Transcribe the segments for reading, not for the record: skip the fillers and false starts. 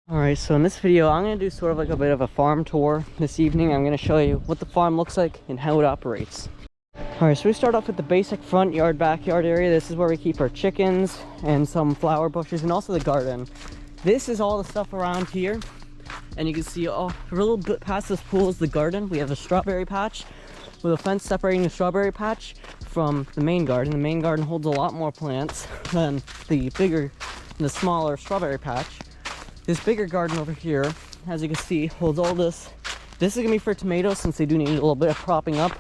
Alright, so in this video, I'm going to do sort of like a bit of a farm tour this evening. I'm going to show you what the farm looks like and how it operates. Alright, so we start off with the basic front yard, backyard area. This is where we keep our chickens and some flower bushes and also the garden. This is all the stuff around here. And you can see, a little bit past this pool is the garden. We have a strawberry patch with a fence separating the strawberry patch from the main garden. The main garden holds a lot more plants than the smaller strawberry patch. This bigger garden over here, as you can see, holds all this. This is going to be for tomatoes since they do need a little bit of propping up.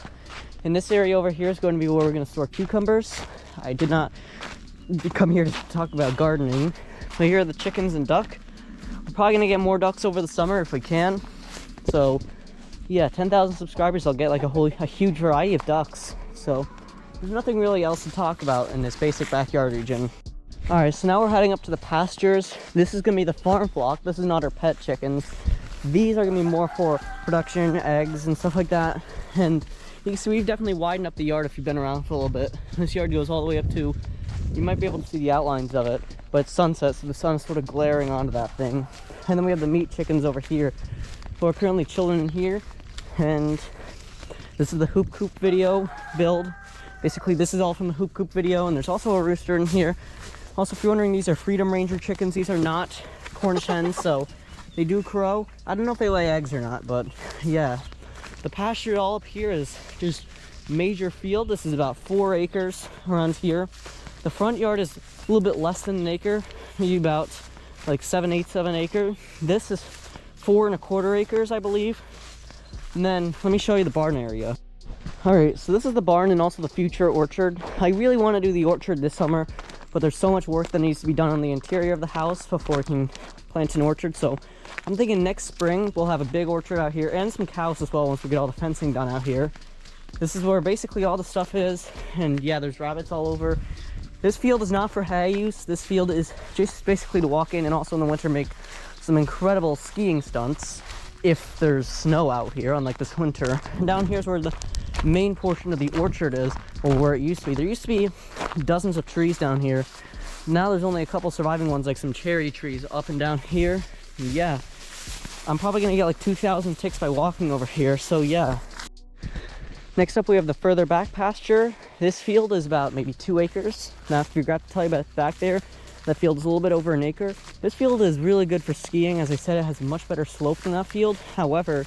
And this area over here is going to be where we're going to store cucumbers. I did not come here to talk about gardening. But here are the chickens and duck. We're probably going to get more ducks over the summer if we can. So, yeah, 10,000 subscribers, I'll get like a huge variety of ducks. So, there's nothing really else to talk about in this basic backyard region. Alright, so now we're heading up to the pastures. This is going to be the farm flock. This is not our pet chickens. These are going to be more for production, eggs, and stuff like that. And you can see we've definitely widened up the yard if you've been around for a little bit. This yard goes all the way up to, you might be able to see the outlines of it, but it's sunset, so the sun is sort of glaring onto that thing. And then we have the meat chickens over here, who are currently chilling in here. And this is the hoop coop video build. Basically, this is all from the hoop coop video, and there's also a rooster in here. Also, if you're wondering, these are Freedom Ranger chickens. These are not Cornish hens, so they do crow. I don't know if they lay eggs or not, but yeah. The pasture all up here is just major field. This is about 4 acres around here. The front yard is a little bit less than an acre, maybe about like 7/8 of an acre. This is 4 1/4 acres, I believe. And then let me show you the barn area. Alright, so this is the barn and also the future orchard. I really want to do the orchard this summer, but there's so much work that needs to be done on the interior of the house before we can plant an orchard. So I'm thinking next spring we'll have a big orchard out here and some cows as well once we get all the fencing done out here. This is where basically all the stuff is, and yeah, there's rabbits all over. This field is not for hay use. This field is just basically to walk in and also in the winter make some incredible skiing stunts if there's snow out here, unlike this winter. And down here's where the main portion of the orchard is, or where it used to be. There used to be dozens of trees down here. Now there's only a couple surviving ones, like some cherry trees up and down here. And yeah, I'm probably gonna get like 2,000 ticks by walking over here, so yeah. Next up we have the further back pasture. This field is about maybe 2 acres. Now if you forgot to tell you about back there, that field is a little bit over an acre. This field is really good for skiing. As I said, it has a much better slope than that field. However,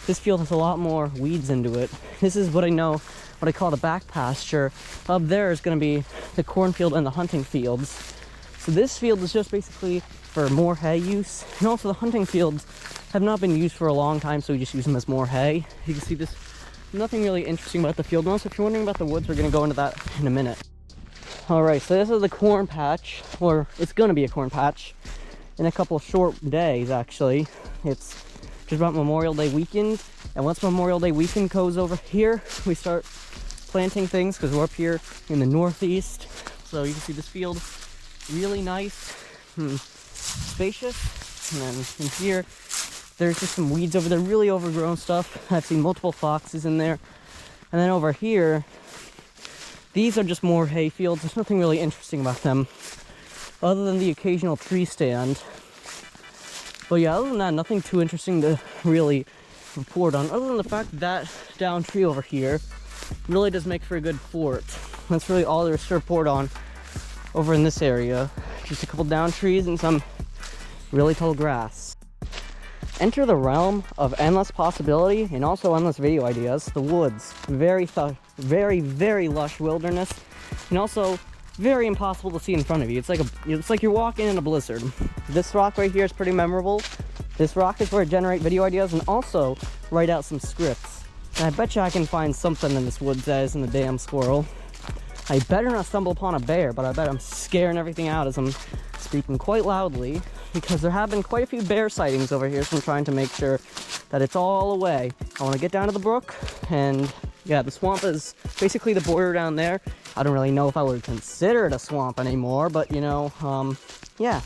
this field has a lot more weeds into it. This is what I call the back pasture. Up there is going to be the cornfield and the hunting fields. So this field is just basically for more hay use. And also the hunting fields have not been used for a long time, so we just use them as more hay. You can see this, nothing really interesting about the field. And also if you're wondering about the woods, we're going to go into that in a minute. Alright, so this is the corn patch, or it's going to be a corn patch in a couple of short days actually. It's just about Memorial Day weekend, and once Memorial Day weekend goes over here, we start planting things because we're up here in the northeast. So you can see this field, really nice, spacious. And then in here, there's just some weeds over there, really overgrown stuff. I've seen multiple foxes in there. And then over here, these are just more hay fields. There's nothing really interesting about them, other than the occasional tree stand. But yeah, other than that, nothing too interesting to really report on, other than the fact that down tree over here really does make for a good fort. That's really all there is to report on over in this area. Just a couple down trees and some really tall grass. Enter the realm of endless possibility and also endless video ideas. The woods, very, very lush wilderness, and also very impossible to see in front of you. It's like you're walking in a blizzard. This rock right here is pretty memorable. This rock is where I generate video ideas and also write out some scripts. And I bet you I can find something in this woods that isn't a damn squirrel. I better not stumble upon a bear, but I bet I'm scaring everything out as I'm speaking quite loudly, because there have been quite a few bear sightings over here, so I'm trying to make sure that it's all away. I want to get down to the brook, and yeah, the swamp is basically the border down there. I don't really know if I would consider it a swamp anymore, but you know, yeah,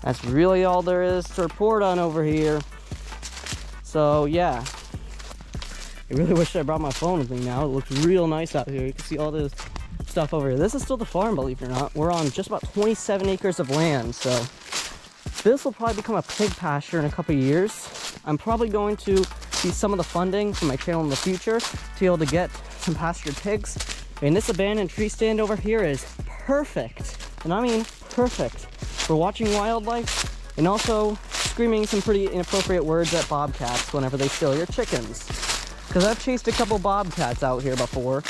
that's really all there is to report on over here. So yeah, I really wish I brought my phone with me now. It looks real nice out here. You can see all this stuff over here. This is still the farm, believe it or not. We're on just about 27 acres of land, so This will probably become a pig pasture in a couple of years. I'm probably going to use some of the funding from my channel in the future to be able to get some pastured pigs. And this abandoned tree stand over here is perfect, and I mean perfect, for watching wildlife and also screaming some pretty inappropriate words at bobcats whenever they steal your chickens. Because I've chased a couple bobcats out here before.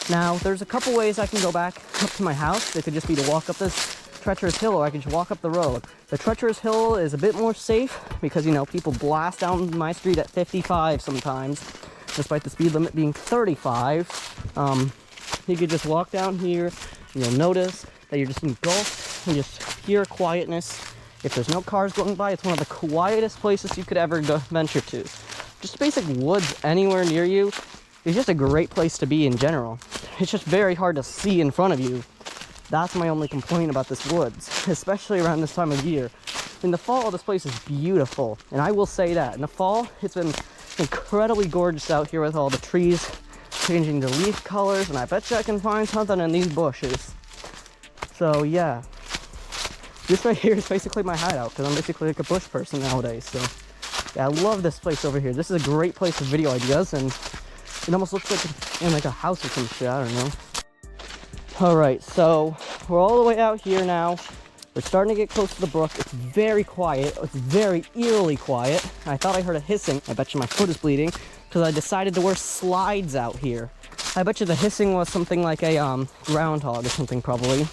Now, there's a couple ways I can go back up to my house. It could just be to walk up this treacherous hill, or I could just walk up the road. The treacherous hill is a bit more safe because, you know, people blast down my street at 55 sometimes, despite the speed limit being 35. You could just walk down here, and you'll notice that you're just engulfed in just pure quietness. If there's no cars going by, it's one of the quietest places you could ever go venture to. Just basic woods anywhere near you is just a great place to be in general. It's just very hard to see in front of you. That's my only complaint about this woods, especially around this time of year. In the fall, this place is beautiful, and I will say that. In the fall, it's been incredibly gorgeous out here with all the trees changing the leaf colors, and I bet you I can find something in these bushes. So yeah, this right here is basically my hideout, because I'm basically like a bush person nowadays. So yeah, I love this place over here. This is a great place for video ideas, and it almost looks like in like a house or some shit, I don't know. Alright, so we're all the way out here now. We're starting to get close to the brook. It's very quiet. It's very eerily quiet. I thought I heard a hissing. I bet you my foot is bleeding because I decided to wear slides out here. I bet you the hissing was something like a groundhog or something probably,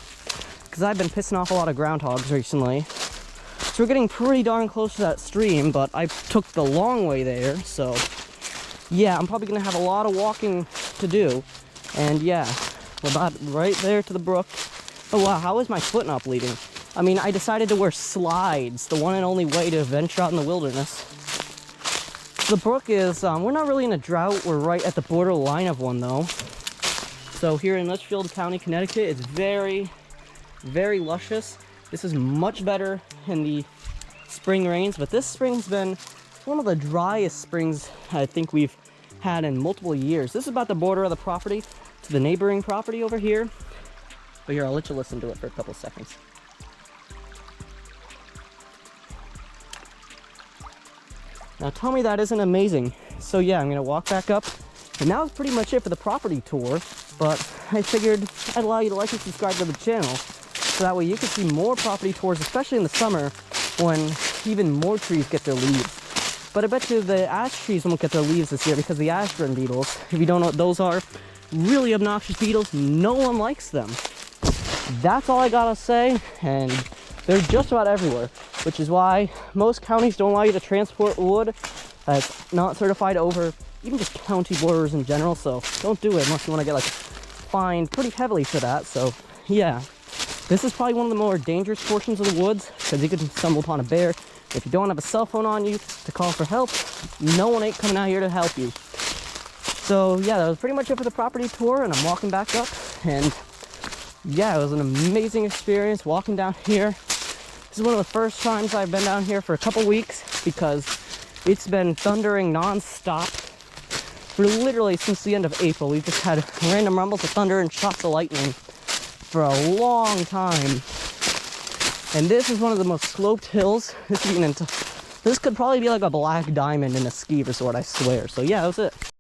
because I've been pissing off a lot of groundhogs recently. So we're getting pretty darn close to that stream, but I took the long way there, so yeah, I'm probably gonna have a lot of walking to do. And yeah, we're about right there to the brook. Oh wow, how is my foot not bleeding? I mean, I decided to wear slides, the one and only way to venture out in the wilderness. The brook is, we're not really in a drought, we're right at the borderline of one though. So here in Litchfield County, Connecticut, it's very, very luscious. This is much better in the spring rains, but this spring's been one of the driest springs I think we've had in multiple years. This is about the border of the property to the neighboring property over here. But here, I'll let you listen to it for a couple seconds. Now tell me that isn't amazing. So yeah, I'm gonna walk back up, and that was pretty much it for the property tour, but I figured I'd allow you to like and subscribe to the channel, so that way you can see more property tours, especially in the summer when even more trees get their leaves. But I bet you the ash trees won't get their leaves this year because the ashburn beetles, if you don't know what those are, really obnoxious beetles, no one likes them. That's all I gotta say, and they're just about everywhere, which is why most counties don't allow you to transport wood that's not certified over even just county borders in general, so don't do it unless you want to get like fined pretty heavily for that. So yeah, this is probably one of the more dangerous portions of the woods because you could stumble upon a bear. If you don't have a cell phone on you to call for help, no one ain't coming out here to help you. So yeah, that was pretty much it for the property tour, and I'm walking back up, and yeah, it was an amazing experience walking down here. This is one of the first times I've been down here for a couple weeks because it's been thundering non-stop for literally since the end of April. We've just had random rumbles of thunder and shots of lightning for a long time. And this is one of the most sloped hills. This could probably be like a black diamond in a ski resort, I swear. So yeah, that was it.